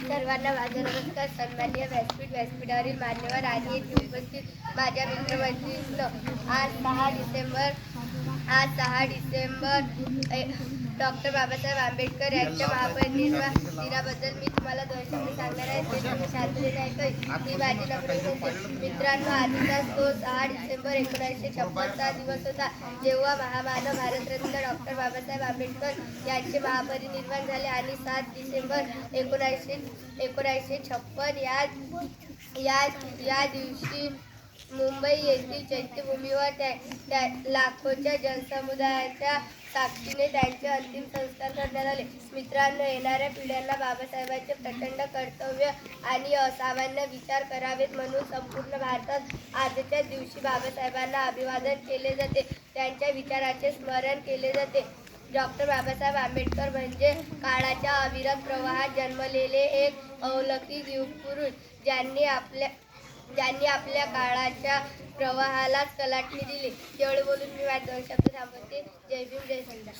सर्वांना माझा नमस्कार. सन्माननीय व्यासपीठावरील मान्यवर आणि येथे उपस्थित माझ्या मित्रमैत्रिणींनो, आज 6 डिसेंबर डॉक्टर बाबासाहेब आंबेडकर यांच्या महापरिनिर्वाण दिनाबद्दल मी तुम्हाला 2 शब्द सांगणार आहे. ते तुम्ही शांततेने ऐकावे ही माझी नम्र विनंती. मित्रांनो, आजचाच तो 6 डिसेंबर 1956 दिवस होता, जेव्हा महामानव भारतरत्न डॉक्टर बाबासाहेब आंबेडकर यांचे महापरिनिर्वाण झाले. आणि 7 डिसेंबर 1956 या दिवशी मुंबई येथील चैत्यभूमीवर त्या लाखोच्या जनसमुदायाच्या साक्षीने त्यांचे अंतिम संस्कार करण्यात आले. मित्रांनो, येणाऱ्या पिढ्यांना बाबासाहेबांचे प्रचंड कर्तव्य आणि असामान्य विचार करावेत म्हणून संपूर्ण भारतात आजच्या दिवशी बाबासाहेबांना अभिवादन केले जाते, त्यांच्या विचाराचे स्मरण केले जाते. डॉक्टर बाबासाहेब आंबेडकर म्हणजे काळाच्या अविरत प्रवाहात जन्मलेले एक अलौकिक युगपुरुष, ज्यांनी आपल्या काळाच्या प्रवाहालाच कलाटणी दिली. एवढे बोलून मी माझे 2 शब्द थांबवते. जय भीम, जय संविधान.